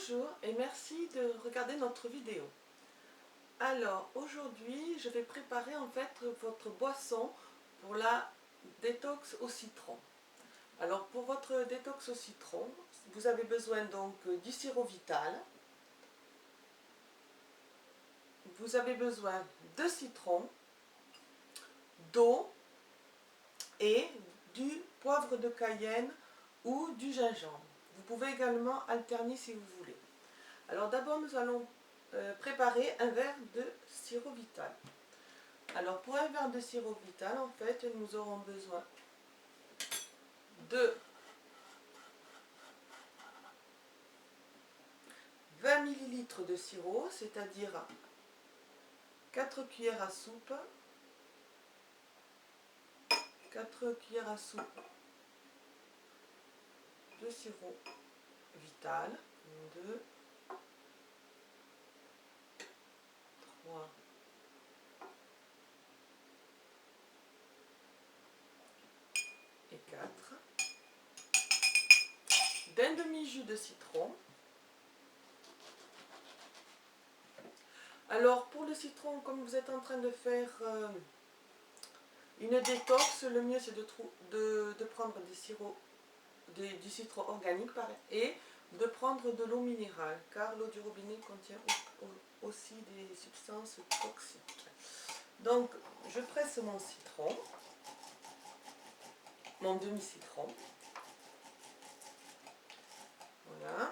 Bonjour et merci de regarder notre vidéo. Alors aujourd'hui je vais préparer en fait votre boisson pour la détox au citron. Alors pour votre détox au citron, vous avez besoin donc du sirop Vital. Vous avez besoin de citron, d'eau et du poivre de Cayenne ou du gingembre. Vous pouvez également alterner si vous voulez. Alors d'abord nous allons préparer un verre de sirop Vital. Alors pour un verre de sirop Vital, en fait, nous aurons besoin de 20 ml de sirop, c'est-à-dire 4 cuillères à soupe, 4 cuillères à soupe de sirop Vital, 2, 3, et 4, d'un demi-jus de citron. Alors pour le citron, comme vous êtes en train de faire une détox, le mieux c'est de prendre du citron organique et de prendre de l'eau minérale, car l'eau du robinet contient aussi des substances toxiques. Donc je presse mon citron, mon demi-citron, voilà.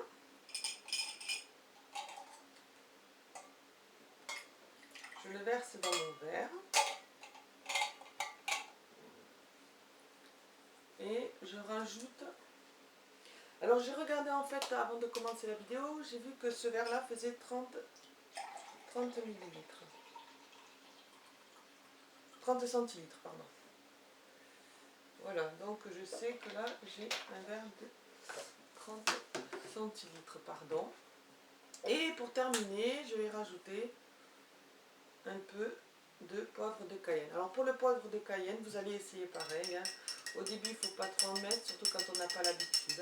Je le verse dans mon verre et je rajoute. Alors j'ai regardé en fait avant de commencer la vidéo, j'ai vu que ce verre là faisait 30 millilitres. 30 centilitres, pardon. Voilà, donc je sais que là j'ai un verre de 30 centilitres, pardon. Et pour terminer, je vais rajouter un peu de poivre de Cayenne. Alors pour le poivre de Cayenne, vous allez essayer pareil, hein. Au début, il ne faut pas trop en mettre, surtout quand on n'a pas l'habitude.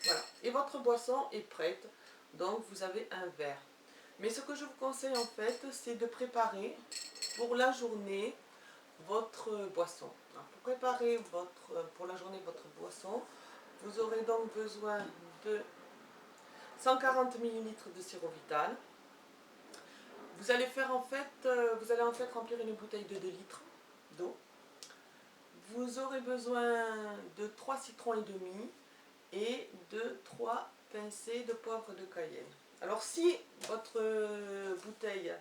Voilà, et votre boisson est prête, donc vous avez un verre. Mais ce que je vous conseille en fait, c'est de préparer pour la journée votre boisson. Alors, pour préparer pour la journée votre boisson, vous aurez donc besoin de 140 ml de sirop Vital. Vous allez en fait remplir une bouteille de 2 litres d'eau. Vous aurez besoin de 3 citrons et demi et de 3 pincées de poivre de Cayenne. Alors si votre bouteille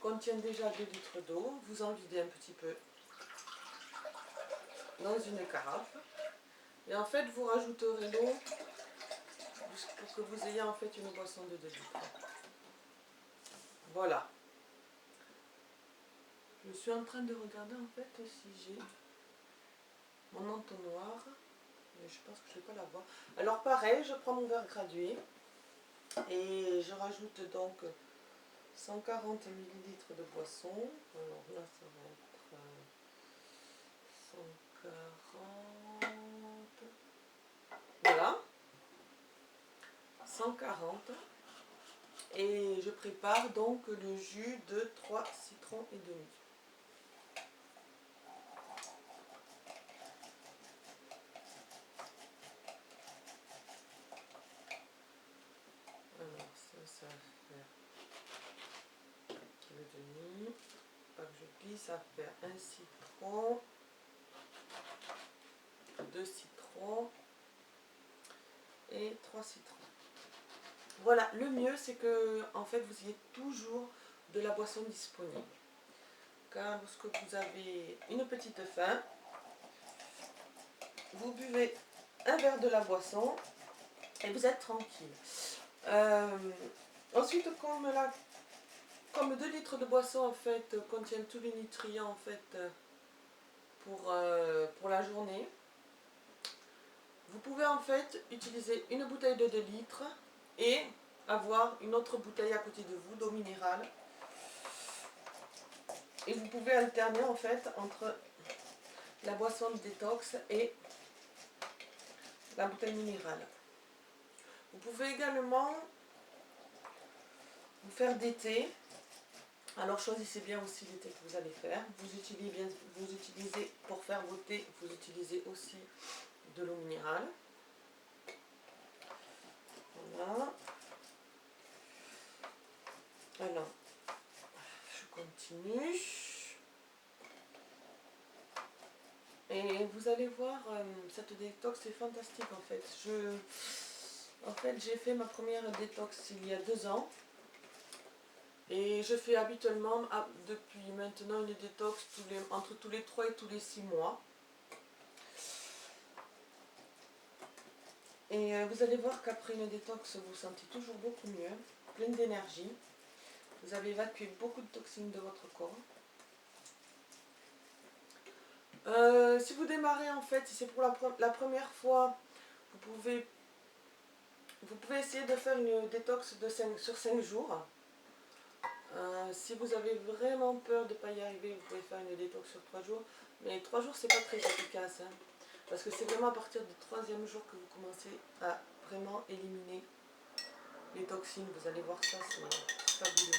contient déjà 2 litres d'eau, vous en videz un petit peu dans une carafe. Et en fait vous rajouterez l'eau pour que vous ayez en fait une boisson de 2 litres. Voilà. Je suis en train de regarder en fait si j'ai mon entonnoir. Mais je pense que je ne vais pas l'avoir. Alors pareil, je prends mon verre gradué et je rajoute donc 140 ml de boisson. Alors là ça va être 140. Voilà. 140. Et je prépare donc le jus de 3 citrons et demi. Alors ça va faire le demi. Pas que je plie, ça va faire un citron, 2 citrons et 3 citrons. Voilà, le mieux c'est que en fait vous ayez toujours de la boisson disponible. Car lorsque vous avez une petite faim, vous buvez un verre de la boisson et vous êtes tranquille. Ensuite, comme 2 litres de boisson en fait contiennent tous les nutriments en fait pour la journée, vous pouvez en fait utiliser une bouteille de 2 litres et avoir une autre bouteille à côté de vous d'eau minérale. Et vous pouvez alterner en fait entre la boisson de détox et la bouteille minérale. Vous pouvez également vous faire des thés. Alors choisissez bien aussi les thés que vous allez faire. Vous utilisez pour faire vos thés, vous utilisez aussi de l'eau minérale. Voilà. Alors, je continue. Et vous allez voir, cette détox c'est fantastique en fait. J'ai fait ma première détox il y a 2 ans. Et je fais habituellement, depuis maintenant, une détox entre tous les 3 et tous les 6 mois. Et vous allez voir qu'après une détox, vous vous sentez toujours beaucoup mieux, pleine d'énergie. Vous avez évacué beaucoup de toxines de votre corps. Si vous démarrez en fait, si c'est pour la première fois, vous pouvez essayer de faire une détox sur 5 jours. Si vous avez vraiment peur de ne pas y arriver, vous pouvez faire une détox sur 3 jours. Mais 3 jours, c'est pas très efficace. Hein, parce que c'est vraiment à partir du 3e jour que vous commencez à vraiment éliminer les toxines. Vous allez voir ça, c'est fabuleux.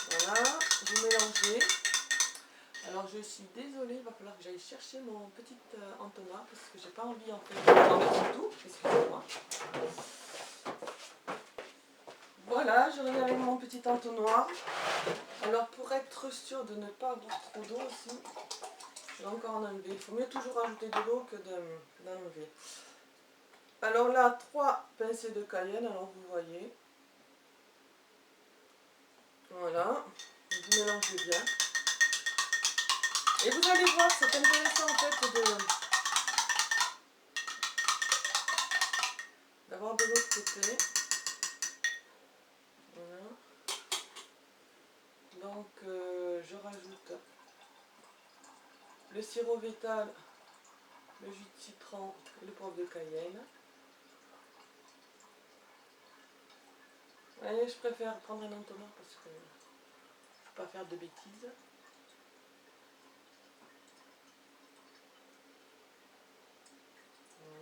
Voilà, vous mélangez. Alors je suis désolée, il va falloir que j'aille chercher mon petit entonnoir parce que j'ai pas envie en fait d'en mettre tout. Excusez-moi. Voilà, je reviens avec mon petit entonnoir. Alors pour être sûr de ne pas avoir trop d'eau aussi, je vais encore en enlever. Il faut mieux toujours ajouter de l'eau que d'en enlever. Alors là, 3 pincées de cayenne, alors vous voyez. Voilà, vous mélangez bien. Et vous allez voir, c'est intéressant en fait d'avoir de l'autre côté. Voilà. Donc je rajoute le sirop végétal, le jus de citron et le poivre de cayenne. Allez, je préfère prendre un entonnoir parce que je ne veux pas faire de bêtises.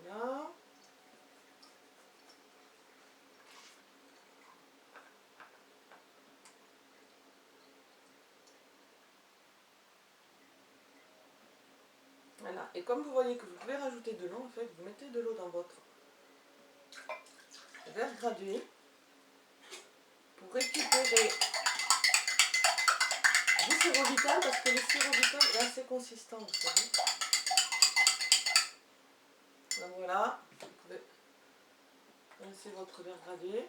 Voilà. Voilà. Et comme vous voyez que vous pouvez rajouter de l'eau, en fait, vous mettez de l'eau dans votre verre gradué pour récupérer du sirop vital parce que le sirop vital est assez consistant, vous savez. Donc voilà, vous pouvez rincer votre verre gradué.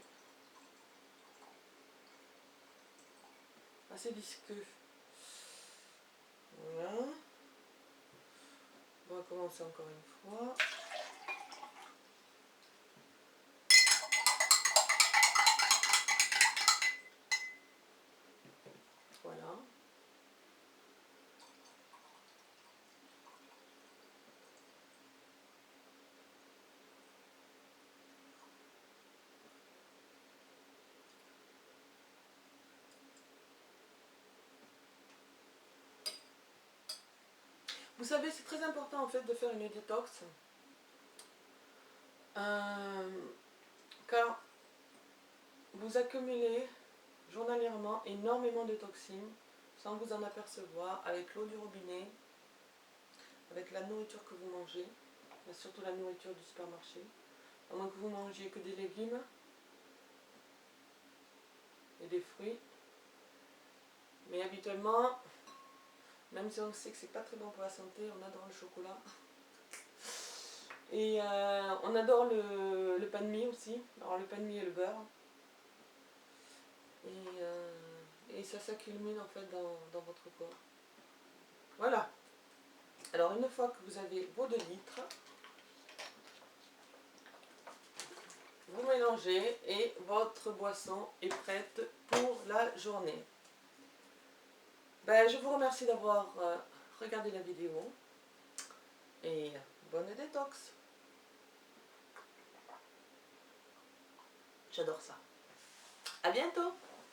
Assez visqueux. Voilà. On va commencer encore une fois. Voilà. Vous savez, c'est très important en fait de faire une détox. Car vous accumulez journalièrement énormément de toxines sans vous en apercevoir avec l'eau du robinet, avec la nourriture que vous mangez, et surtout la nourriture du supermarché, à moins que vous mangiez que des légumes et des fruits. Mais habituellement, même si on sait que c'est pas très bon pour la santé, on adore le chocolat. Et on adore le pain de mie aussi, alors le pain de mie et le beurre. Et ça s'accumule en fait dans votre corps. Voilà. Alors une fois que vous avez vos 2 litres, vous mélangez et votre boisson est prête pour la journée. Ben, je vous remercie d'avoir regardé la vidéo et bonne détox. J'adore ça. À bientôt.